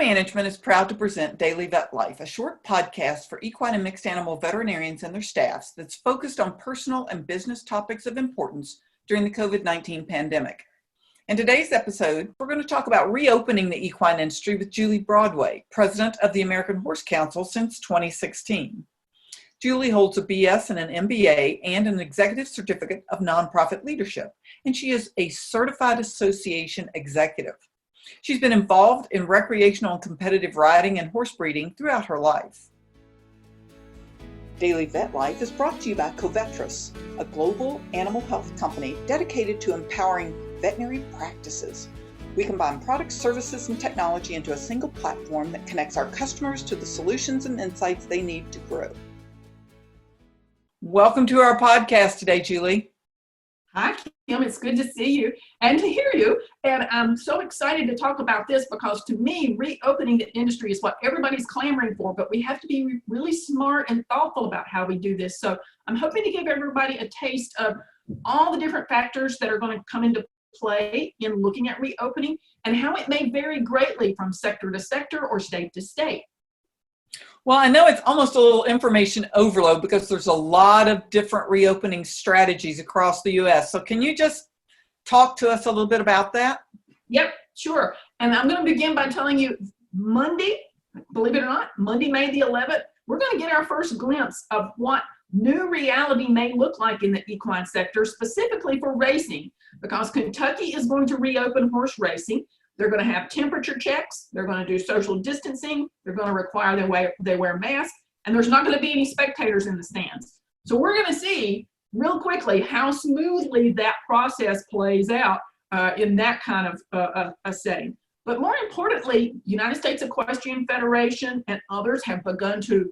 Management is proud to present Daily Vet Life, a short podcast for equine and mixed animal veterinarians and their staffs that's focused on personal and business topics of importance during the COVID-19 pandemic. In today's episode, we're going to talk about reopening the equine industry with Julie Broadway, president of the American Horse Council since 2016. Julie holds a BS and an MBA and an executive certificate of nonprofit leadership, and she is a certified association executive. She's been involved in recreational and competitive riding and horse breeding throughout her life. Daily Vet Life is brought to you by Covetrus, a global animal health company dedicated to empowering veterinary practices. We combine products, services, and technology into a single platform that connects our customers to the solutions and insights they need to grow. Welcome to our podcast today, Julie. Hi, Kim. It's good to see you and to hear you. And I'm so excited to talk about this because to me, reopening the industry is what everybody's clamoring for, but we have to be really smart and thoughtful about how we do this. So I'm hoping to give everybody a taste of all the different factors that are going to come into play in looking at reopening and how it may vary greatly from sector to sector or state to state. Well, I know it's almost a little information overload because there's a lot of different reopening strategies across the U.S. So can you just talk to us a little bit about that? Yep, sure. And I'm going to begin by telling you Monday, believe it or not, Monday, May the 11th, we're going to get our first glimpse of what new reality may look like in the equine sector, specifically for racing, because Kentucky is going to reopen horse racing. They're going to have temperature checks. They're going to do social distancing. They're going to require they wear masks, and there's not going to be any spectators in the stands. So we're going to see real quickly how smoothly that process plays out in that kind of a setting. But more importantly, United States Equestrian Federation and others have begun to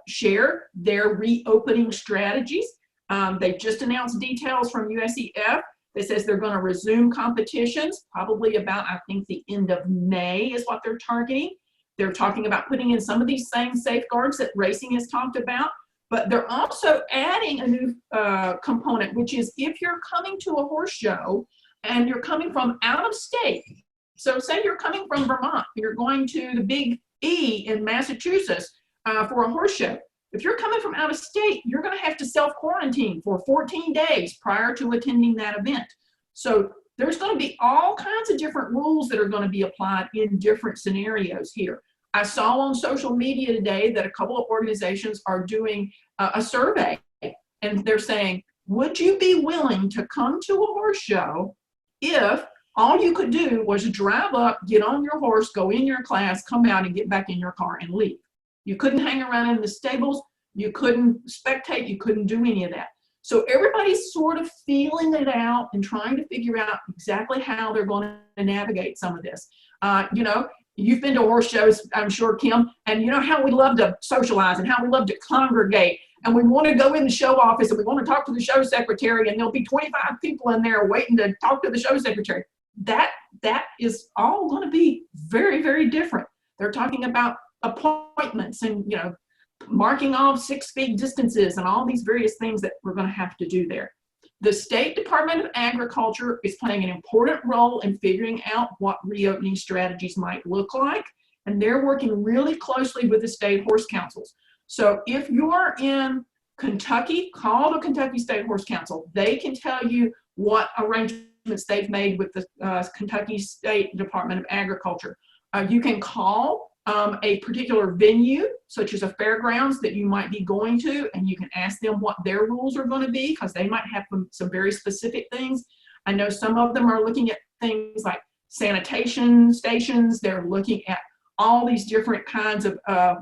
share their reopening strategies. They've just announced details from USEF. That says they're going to resume competitions, probably about, I think, the end of May is what they're targeting. They're talking about putting in some of these same safeguards that racing has talked about, but they're also adding a new component, which is if you're coming to a horse show and you're coming from out of state, so say you're coming from Vermont, you're going to the Big E in Massachusetts for a horse show. If you're coming from out of state, you're going to have to self-quarantine for 14 days prior to attending that event. So there's going to be all kinds of different rules that are going to be applied in different scenarios here. I saw on social media today that a couple of organizations are doing a survey, and they're saying, would you be willing to come to a horse show if all you could do was drive up, get on your horse, go in your class, come out and get back in your car and leave? You couldn't hang around in the stables. You couldn't spectate. You couldn't do any of that. So everybody's sort of feeling it out and trying to figure out exactly how they're going to navigate some of this. You've been to horse shows, I'm sure, Kim, and you know how we love to socialize and how we love to congregate. And we want to go in the show office and we want to talk to the show secretary, and there'll be 25 people in there waiting to talk to the show secretary. That is all going to be very, very different. They're talking about appointments and marking off 6 feet distances and all these various things that we're going to have to do there. The State Department of Agriculture is playing an important role in figuring out what reopening strategies might look like, and they're working really closely with the state horse councils. So if you're in Kentucky, call the Kentucky State Horse Council. They can tell you what arrangements they've made with the Kentucky State Department of Agriculture. You can call a particular venue, such as a fairgrounds that you might be going to, and you can ask them what their rules are going to be, because they might have some very specific things. I know some of them are looking at things like sanitation stations. They're looking at all these different kinds of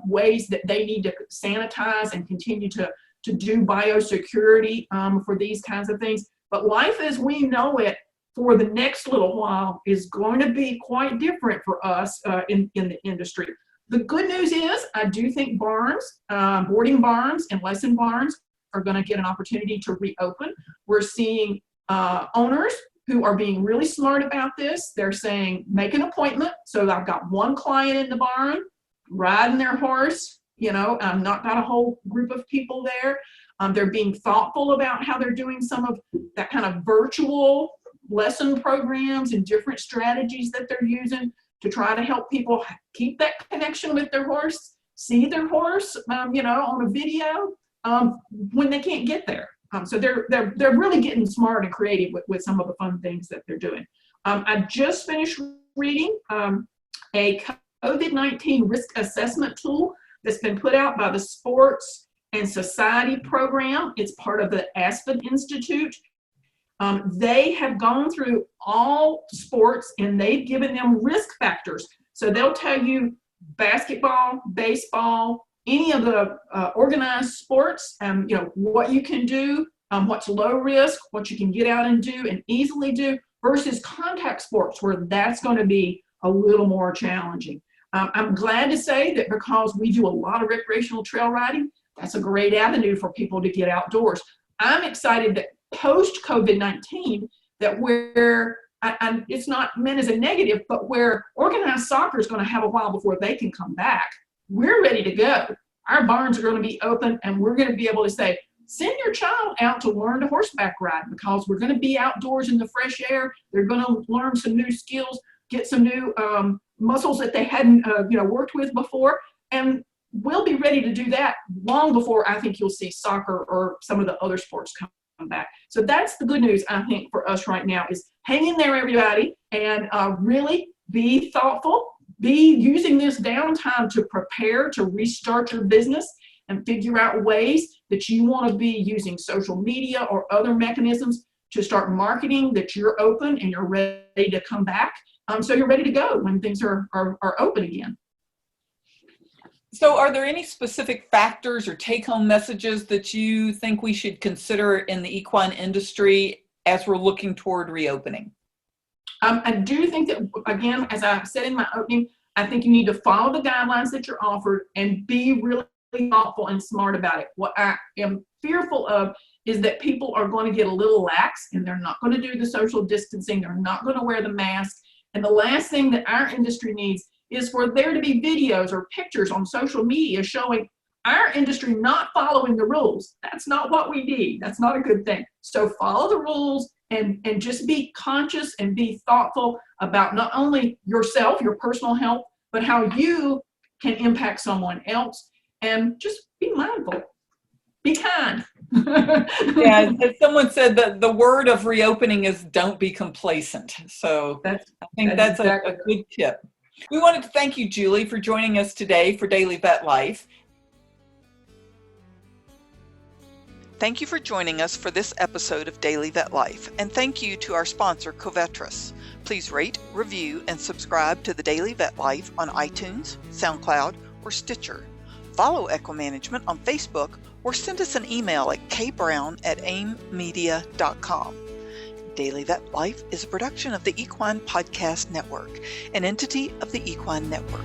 ways that they need to sanitize and continue to do biosecurity for these kinds of things. But life as we know it for the next little while is going to be quite different for us in the industry. The good news is I do think barns, boarding barns and lesson barns are going to get an opportunity to reopen. We're seeing owners who are being really smart about this. They're saying, make an appointment. So I've got one client in the barn riding their horse, I've not got a whole group of people there. They're being thoughtful about how they're doing some of that kind of virtual lesson programs and different strategies that they're using to try to help people keep that connection with their horse, see their horse, on a video when they can't get there. So they're really getting smart and creative with some of the fun things that they're doing. I just finished reading a COVID-19 risk assessment tool that's been put out by the Sports and Society program. It's part of the Aspen Institute. They have gone through all sports and they've given them risk factors. So they'll tell you basketball, baseball, any of the organized sports, what you can do, what's low risk, what you can get out and do and easily do, versus contact sports where that's going to be a little more challenging. I'm glad to say that because we do a lot of recreational trail riding, that's a great avenue for people to get outdoors. I'm excited that post-COVID-19, that where, and it's not meant as a negative, but where organized soccer is going to have a while before they can come back, we're ready to go. Our barns are going to be open and we're going to be able to say, send your child out to learn to horseback ride because we're going to be outdoors in the fresh air. They're going to learn some new skills, get some new muscles that they hadn't worked with before. And we'll be ready to do that long before I think you'll see soccer or some of the other sports come back. So that's the good news, I think, for us right now is hang in there, everybody, and really be thoughtful. Be using this downtime to prepare to restart your business and figure out ways that you want to be using social media or other mechanisms to start marketing that you're open and you're ready to come back. So you're ready to go when things are open again. So are there any specific factors or take-home messages that you think we should consider in the equine industry as we're looking toward reopening? I do think that, again, as I said in my opening, I think you need to follow the guidelines that you're offered and be really thoughtful and smart about it. What I am fearful of is that people are going to get a little lax and they're not going to do the social distancing. They're not going to wear the mask. And the last thing that our industry needs is for there to be videos or pictures on social media showing our industry not following the rules. That's not what we need. That's not a good thing. So follow the rules and just be conscious and be thoughtful about not only yourself, your personal health, but how you can impact someone else. And just be mindful. Be kind. Yeah, as someone said that the word of reopening is don't be complacent. So I think that's exactly a good tip. We wanted to thank you, Julie, for joining us today for Daily Vet Life. Thank you for joining us for this episode of Daily Vet Life, and thank you to our sponsor, Covetrus. Please rate, review, and subscribe to the Daily Vet Life on iTunes, SoundCloud, or Stitcher. Follow Equimanagement on Facebook or send us an email at kbrown@aimmedia.com. Daily Vet Life is a production of the Equine Podcast Network, an entity of the Equine Network.